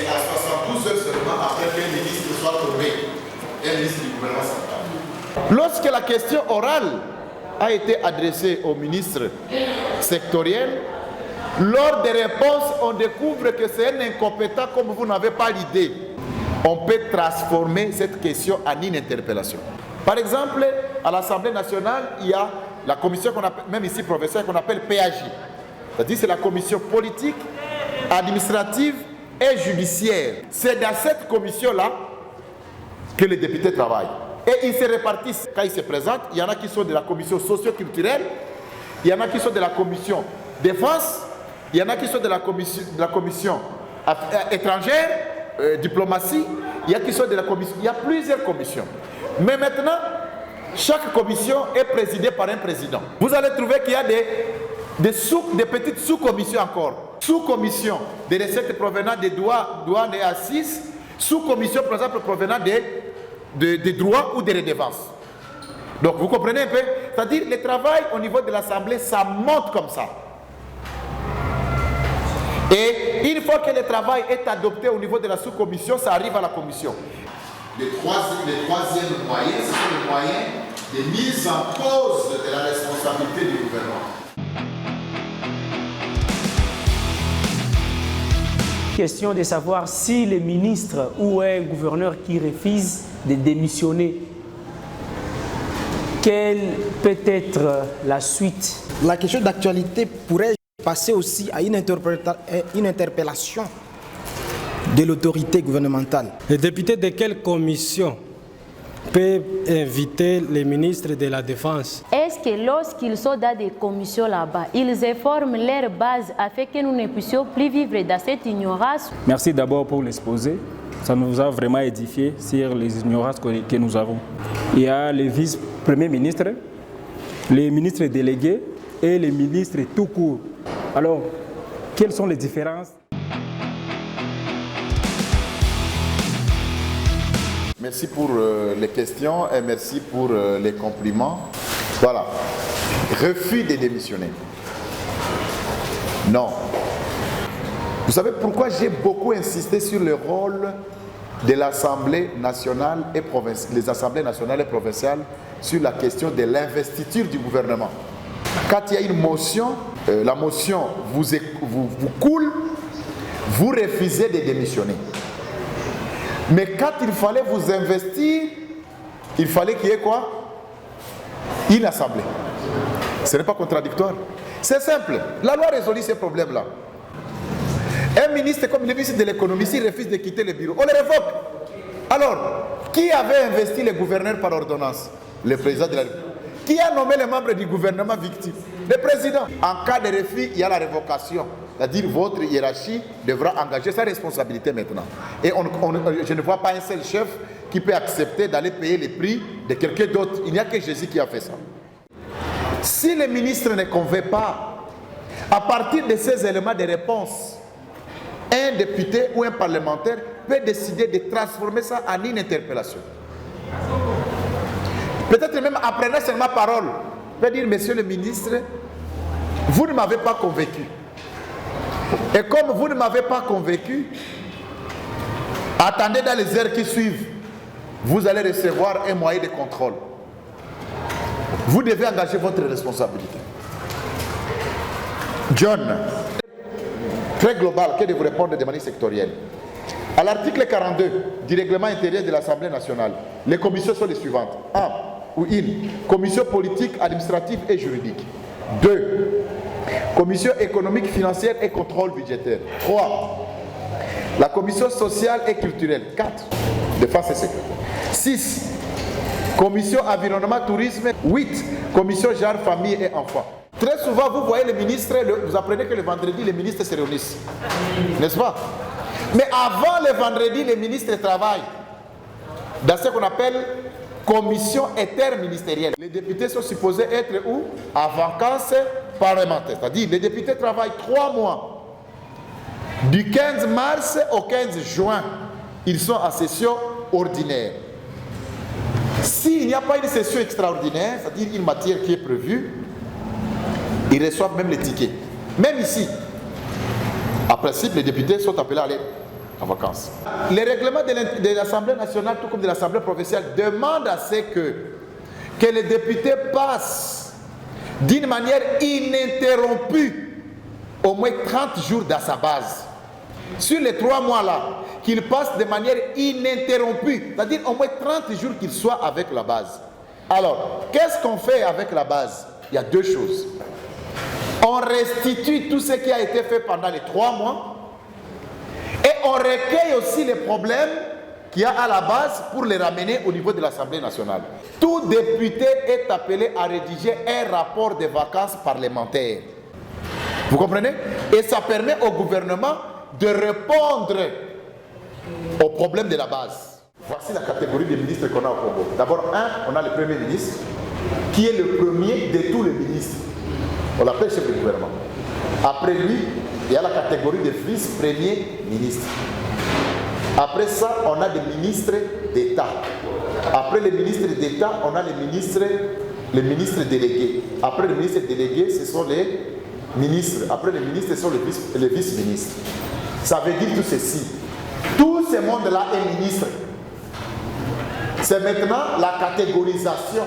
c'est à 72 heures seulement après qu'un ministre soit tombé, un ministre du gouvernement central. Lorsque la question orale a été adressée au ministre sectoriel, lors des réponses, on découvre que c'est un incompétent comme vous n'avez pas l'idée. On peut transformer cette question en une interpellation. Par exemple, à l'Assemblée nationale, il y a la commission qu'on appelle, même ici professeur, qu'on appelle PAJ. C'est-à-dire c'est la commission politique, administrative et judiciaire. C'est dans cette commission-là que les députés travaillent. Et ils se répartissent. Quand ils se présentent, il y en a qui sont de la commission socio-culturelle, il y en a qui sont de la commission défense, il y en a qui sont de la commission étrangère, diplomatie, il y a qui sont de la commission. Il y a plusieurs commissions. Mais maintenant, chaque commission est présidée par un président. Vous allez trouver qu'il y a des petites sous-commissions encore. Sous-commission des recettes provenant des douanes et assises, sous-commission par exemple provenant des droits ou des redevances. Donc vous comprenez un peu? C'est-à-dire le travail au niveau de l'Assemblée, ça monte comme ça. Et une fois que le travail est adopté au niveau de la sous-commission, ça arrive à la commission. Le troisième moyen, ce sont les moyens de mise en cause de la responsabilité du gouvernement. Question de savoir si le ministre ou un gouverneur qui refuse de démissionner, quelle peut être la suite? La question d'actualité pourrait passer aussi à une interpellation de l'autorité gouvernementale. Les députés de quelle commission peuvent inviter les ministres de la Défense? Est-ce que lorsqu'ils sont dans des commissions là-bas, ils informent leur base afin que nous ne puissions plus vivre dans cette ignorance? Merci d'abord pour l'exposé. Ça nous a vraiment édifié sur les ignorances que nous avons. Il y a les vice-premiers ministres, les ministres délégués et les ministres tout court. Alors, quelles sont les différences? Merci pour les questions et merci pour les compliments. Voilà. Refus de démissionner. Non. Vous savez pourquoi j'ai beaucoup insisté sur le rôle de l'Assemblée nationale et provinciale, les assemblées nationales et provinciales sur la question de l'investiture du gouvernement. Quand il y a une motion, la motion vous coule, vous refusez de démissionner. Mais quand il fallait vous investir, il fallait qu'il y ait quoi? Une assemblée. Ce n'est pas contradictoire. C'est simple. La loi résout ces problèmes-là. Un ministre comme le ministre de l'économie, s'il refuse de quitter le bureau, on le révoque. Alors, qui avait investi les gouverneurs par ordonnance? Le président de la République. Qui a nommé les membres du gouvernement victimes? Le président. En cas de refus, il y a la révocation. C'est-à-dire votre hiérarchie devra engager sa responsabilité maintenant. Et je ne vois pas un seul chef qui peut accepter d'aller payer les prix de quelqu'un d'autre. Il n'y a que Jésus qui a fait ça. Si le ministre ne convainc pas, à partir de ces éléments de réponse, un député ou un parlementaire peut décider de transformer ça en une interpellation. Peut-être même en prenant seulement parole, peut dire, monsieur le ministre, vous ne m'avez pas convaincu. Et comme vous ne m'avez pas convaincu, attendez dans les heures qui suivent, vous allez recevoir un moyen de contrôle. Vous devez engager votre responsabilité. John, très global, que de vous répondre de manière sectorielle. À l'article 42 du règlement intérieur de l'Assemblée nationale, les commissions sont les suivantes. 1. Ou une commission politique, administrative et juridique. 2. Commission économique, financière et contrôle budgétaire. 3. La commission sociale et culturelle. 4. Défense et sécurité. 6. Commission environnement, tourisme. 8. Commission genre, famille et enfants. Très souvent, vous voyez les ministres, vous apprenez que le vendredi, les ministres se réunissent. N'est-ce pas? Mais avant le vendredi, les ministres travaillent dans ce qu'on appelle commission interministérielle. Les députés sont supposés être où? En vacances parlementaires. C'est-à-dire les députés travaillent 3 mois. Du 15 mars au 15 juin, ils sont en session ordinaire. S'il n'y a pas une session extraordinaire, c'est-à-dire une matière qui est prévue, ils reçoivent même les tickets. Même ici, en principe, les députés sont appelés à aller en vacances. Les règlements de l'Assemblée nationale, tout comme de l'Assemblée provinciale, demandent à ce que les députés passent d'une manière ininterrompue au moins 30 jours dans sa base. Sur les 3 mois-là, qu'ils passent de manière ininterrompue, c'est-à-dire au moins 30 jours qu'ils soient avec la base. Alors, qu'est-ce qu'on fait avec la base? Il y a 2 choses. On restitue tout ce qui a été fait pendant les 3 mois et on recueille aussi les problèmes qu'il y a à la base pour les ramener au niveau de l'Assemblée nationale. Tout député est appelé à rédiger un rapport de vacances parlementaires. Vous comprenez? Et ça permet au gouvernement de répondre aux problèmes de la base. Voici la catégorie des ministres qu'on a au Congo. D'abord, on a le Premier ministre, qui est le premier de tous les ministres. On l'appelle chef du gouvernement. Après lui, il y a la catégorie de vice-premier ministre. Après ça, on a des ministres d'État. Après les ministres d'État, on a les ministres délégués. Après les ministres délégués, ce sont les ministres. Après les ministres, ce sont les vice-ministres. Ça veut dire tout ceci. Tout ce monde-là est ministre. C'est maintenant la catégorisation.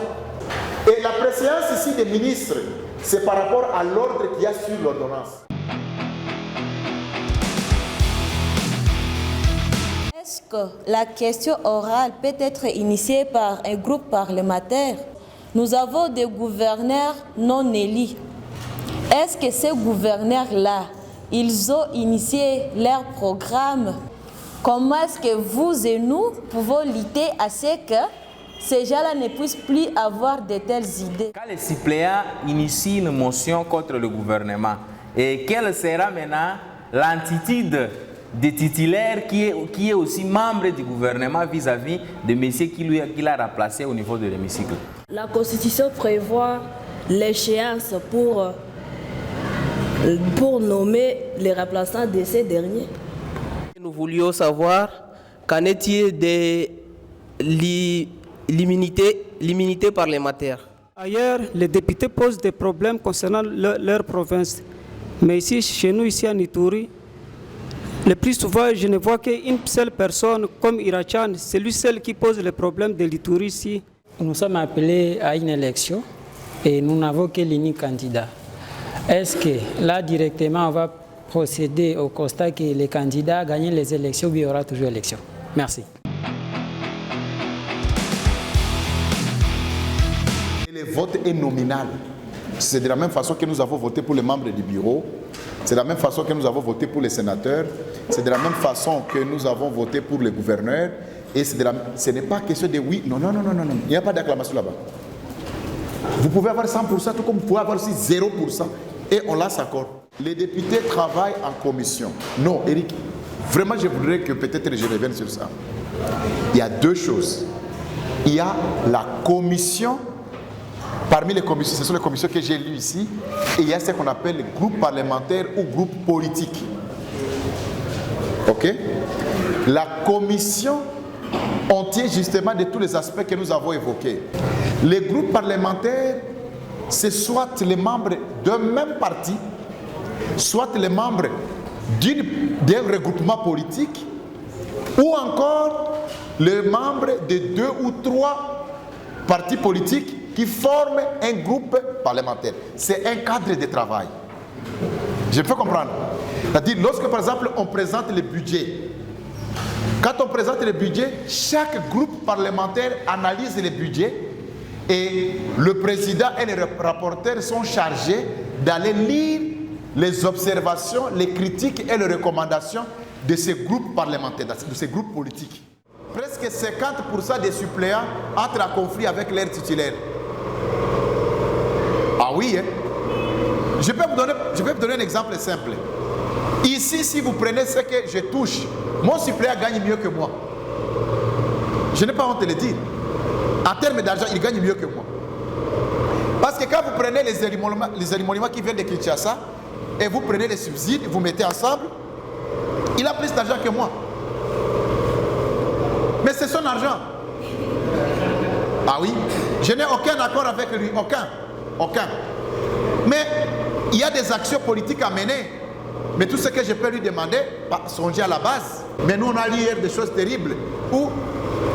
Et la préséance ici des ministres, c'est par rapport à l'ordre qu'il y a sur l'ordonnance. Est-ce que la question orale peut être initiée par un groupe parlementaire? Nous avons des gouverneurs non élus. Est-ce que ces gouverneurs-là, ils ont initié leur programme? Comment est-ce que vous et nous pouvons lutter à ce que ces gens-là ne puissent plus avoir de telles idées? Quand les suppléants initient une motion contre le gouvernement, et quelle sera maintenant l'attitude des titulaires qui est aussi membre du gouvernement vis-à-vis de messieurs qu'il a remplacés au niveau de l'hémicycle? La Constitution prévoit l'échéance pour nommer les remplaçants de ces derniers. Nous voulions savoir qu'en est-il de l'immunité parlementaire. Ailleurs, les députés posent des problèmes concernant leur province. Mais ici, chez nous, ici à Ituri, le plus souvent, je ne vois qu'une seule personne comme Irachan. C'est lui seul qui pose les problèmes de l'Ituri ici. Nous sommes appelés à une élection et nous n'avons que l'unique candidat. Est-ce que là, directement, on va procéder au constat que les candidats gagnent les élections, il y aura toujours élection? Merci. Le vote est nominal. C'est de la même façon que nous avons voté pour les membres du bureau, c'est de la même façon que nous avons voté pour les sénateurs, c'est de la même façon que nous avons voté pour les gouverneurs, et ce n'est pas question de oui, non. Il n'y a pas d'acclamation là-bas. Vous pouvez avoir 100%, tout comme vous pouvez avoir aussi 0%, et on l'a s'accorde. Les députés travaillent en commission. Non, Eric, vraiment je voudrais que peut-être je revienne sur ça. Il y a 2 choses. Il y a la commission. Parmi les commissions, ce sont les commissions que j'ai lues ici, et il y a ce qu'on appelle groupe parlementaire ou groupe politique. Ok? La commission, on tient justement de tous les aspects que nous avons évoqués. Les groupes parlementaires, c'est soit les membres d'un même parti, soit les membres d'un regroupement politique, ou encore les membres de 2 ou 3 partis politiques qui forment un groupe parlementaire. C'est un cadre de travail. Je peux comprendre. C'est-à-dire, lorsque par exemple on présente le budget, quand on présente le budget, chaque groupe parlementaire analyse le budget et le président et les rapporteurs sont chargés d'aller lire les observations, les critiques et les recommandations de ces groupes parlementaires, de ces groupes politiques. Presque 50% des suppléants entrent en conflit avec leurs titulaires. Ah oui, hein? Je vais vous donner un exemple simple. Ici, si vous prenez ce que je touche, mon suppléant gagne mieux que moi. Je n'ai pas honte de le dire. En termes d'argent, il gagne mieux que moi. Parce que quand vous prenez les émoluments qui viennent de Kinshasa, et vous prenez les subsides, vous mettez ensemble, il a plus d'argent que moi. Mais c'est son argent. Ah oui, je n'ai aucun accord avec lui, aucun. Mais il y a des actions politiques à mener. Mais tout ce que je peux lui demander, songer à la base. Mais nous, on a lu hier des choses terribles où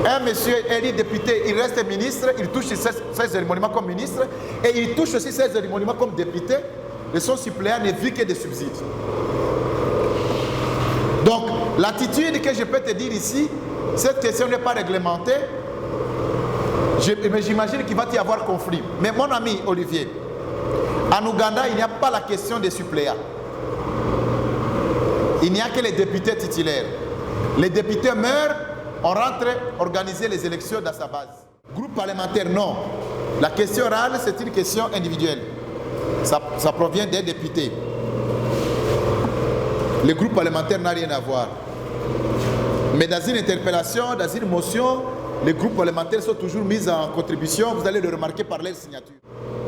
un monsieur élu député, il reste ministre, il touche ses émoluments comme ministre et il touche aussi ses émoluments comme député et son suppléant ne vit que des subsides. Donc, l'attitude que je peux te dire ici, cette question n'est pas réglementée, mais j'imagine qu'il va y avoir conflit. Mais mon ami Olivier, en Ouganda, il n'y a pas la question des suppléants. Il n'y a que les députés titulaires. Les députés meurent, on rentre organiser les élections dans sa base. Groupe parlementaire, non. La question orale, c'est une question individuelle. Ça provient des députés. Le groupe parlementaire n'a rien à voir. Mais dans une interpellation, dans une motion, les groupes parlementaires sont toujours mis en contribution. Vous allez le remarquer par leur signature.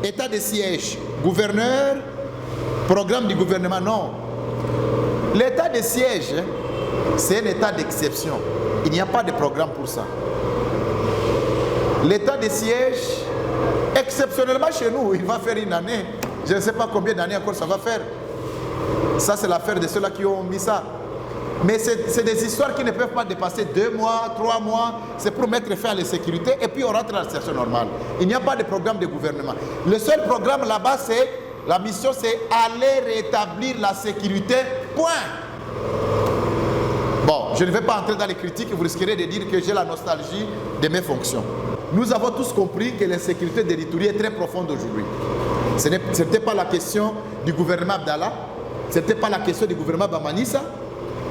État de siège, gouverneur, programme du gouvernement, non. L'état de siège, c'est un état d'exception. Il n'y a pas de programme pour ça. L'état de siège, exceptionnellement chez nous, il va faire une année. Je ne sais pas combien d'années encore ça va faire. Ça, c'est l'affaire de ceux-là qui ont mis ça. Mais c'est des histoires qui ne peuvent pas dépasser 2 mois, 3 mois. C'est pour mettre fin à la sécurité et puis on rentre dans la situation normale. Il n'y a pas de programme de gouvernement. Le seul programme là-bas, c'est la mission, c'est aller rétablir la sécurité. Point. Bon, je ne vais pas entrer dans les critiques, vous risquerez de dire que j'ai la nostalgie de mes fonctions. Nous avons tous compris que l'insécurité de l'Ituri est très profonde aujourd'hui. Ce n'était pas la question du gouvernement Abdallah, ce n'était pas la question du gouvernement Bamanissa,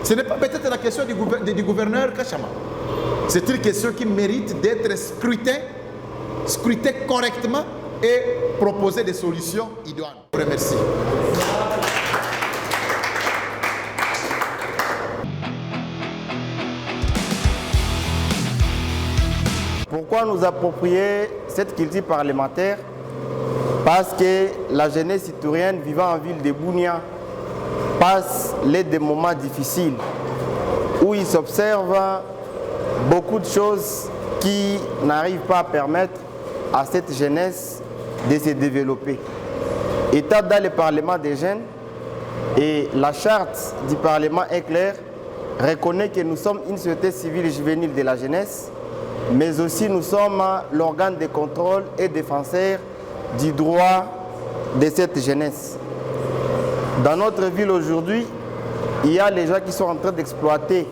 ce n'est pas peut-être la question du gouverneur Kachama. C'est une question qui mérite d'être scrutée correctement et proposer des solutions idoines. Je vous remercie. Pourquoi nous approprier cette culture parlementaire? Parce que la jeunesse iturienne vivant en ville de Bunia passe des moments difficiles où ils s'observent beaucoup de choses qui n'arrivent pas à permettre à cette jeunesse de se développer. État dans le Parlement des jeunes et la charte du Parlement est claire, reconnaît que nous sommes une société civile juvénile de la jeunesse, mais aussi nous sommes l'organe de contrôle et défenseur du droit de cette jeunesse. Dans notre ville aujourd'hui, il y a les gens qui sont en train d'exploiter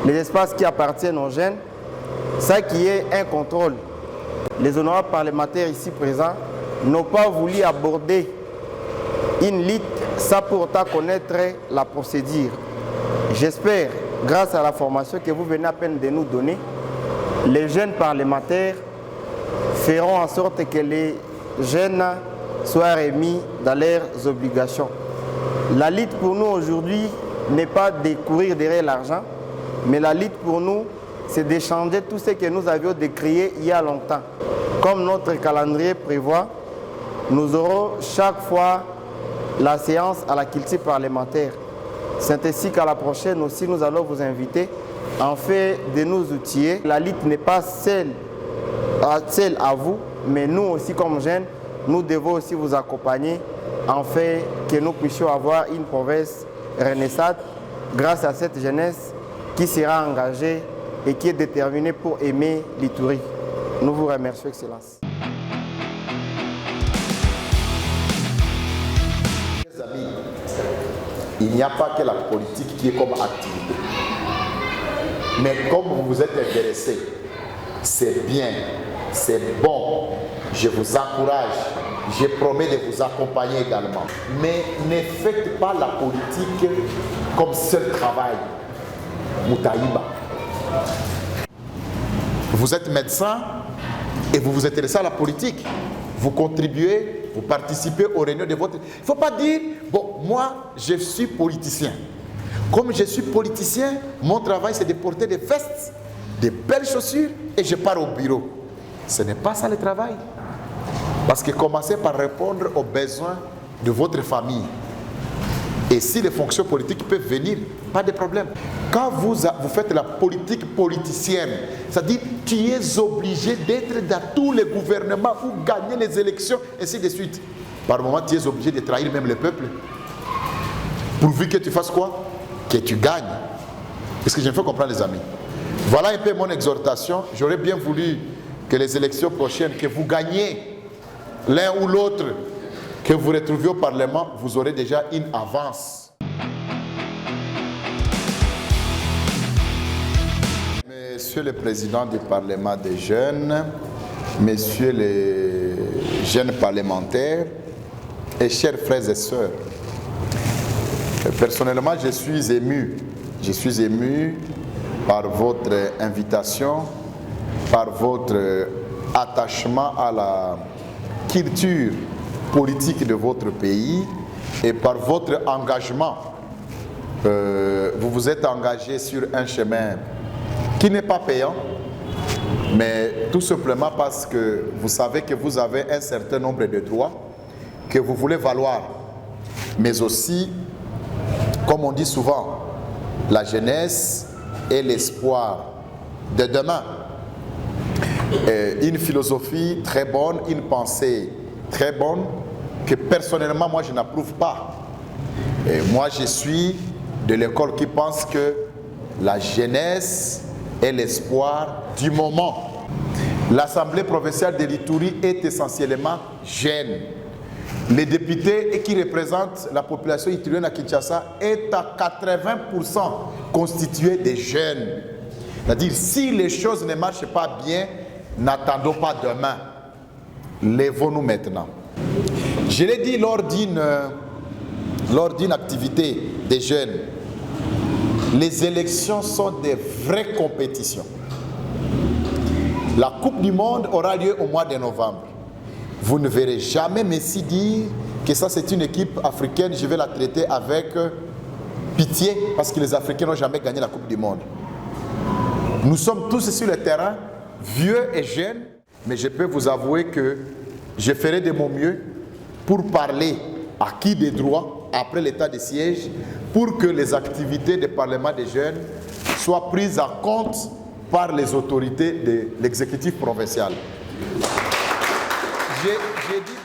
les espaces qui appartiennent aux jeunes, ça qui est un contrôle. Les honorables parlementaires ici présents n'ont pas voulu aborder une lutte sans pour autant connaître la procédure. J'espère, grâce à la formation que vous venez à peine de nous donner, les jeunes parlementaires feront en sorte que les jeunes soient remis dans leurs obligations. La lutte pour nous aujourd'hui n'est pas de courir derrière l'argent, mais la lutte pour nous, c'est d'échanger tout ce que nous avions décrié il y a longtemps. Comme notre calendrier prévoit, nous aurons chaque fois la séance à la culture parlementaire. C'est ainsi qu'à la prochaine aussi, nous allons vous inviter en fait de nous outiller. La lutte n'est pas seule à vous, mais nous aussi comme jeunes, nous devons aussi vous accompagner en fait que nous puissions avoir une province renaissante grâce à cette jeunesse qui sera engagée et qui est déterminée pour aimer l'Ituri. Nous vous remercions, Excellence. Mes amis, il n'y a pas que la politique qui est comme activité. Mais comme vous vous êtes intéressés, c'est bien, c'est bon, je vous encourage, je promets de vous accompagner également. Mais ne faites pas la politique comme seul travail. Moutaïba. Vous êtes médecin et vous vous intéressez à la politique. Vous contribuez, vous participez aux réunions de votre... Il ne faut pas dire, bon, moi, je suis politicien. Comme je suis politicien, mon travail, c'est de porter des vestes, des belles chaussures et je pars au bureau. Ce n'est pas ça le travail. Parce que commencez par répondre aux besoins de votre famille. Et si les fonctions politiques peuvent venir, pas de problème. Quand vous faites la politique politicienne, c'est-à-dire que tu es obligé d'être dans tous les gouvernements pour gagner les élections, et ainsi de suite. Par moment, tu es obligé de trahir même le peuple. Pourvu que tu fasses quoi? Que tu gagnes. Est-ce que je me fais comprendre, les amis? Voilà un peu mon exhortation. J'aurais bien voulu que les élections prochaines, que vous gagniez l'un ou l'autre, que vous retrouviez au Parlement, vous aurez déjà une avance. Monsieur le Président du Parlement des jeunes, Messieurs les jeunes parlementaires et chers frères et sœurs, personnellement, je suis ému. Je suis ému par votre invitation, par votre attachement à la culture politique de votre pays et par votre engagement. Vous vous êtes engagé sur un chemin qui n'est pas payant, mais tout simplement parce que vous savez que vous avez un certain nombre de droits que vous voulez valoir. Mais aussi, comme on dit souvent, la jeunesse est l'espoir de demain. Une philosophie très bonne, une pensée très bonne que personnellement moi je n'approuve pas. Et moi je suis de l'école qui pense que la jeunesse est l'espoir du moment. L'Assemblée provinciale de l'Ituri est essentiellement jeune. Les députés qui représentent la population iturienne à Kinshasa est à 80% constitué de jeunes. C'est-à-dire, si les choses ne marchent pas bien, n'attendons pas demain. Lèvons-nous maintenant. Je l'ai dit lors d'une activité des jeunes, les élections sont des vraies compétitions. La Coupe du Monde aura lieu au mois de novembre. Vous ne verrez jamais Messi dire que ça c'est une équipe africaine, je vais la traiter avec pitié parce que les Africains n'ont jamais gagné la Coupe du Monde. Nous sommes tous sur le terrain, vieux et jeunes, mais je peux vous avouer que je ferai de mon mieux pour parler acquis des droits après l'état de siège pour que les activités du Parlement des jeunes soient prises en compte par les autorités de l'exécutif provincial. J'ai dit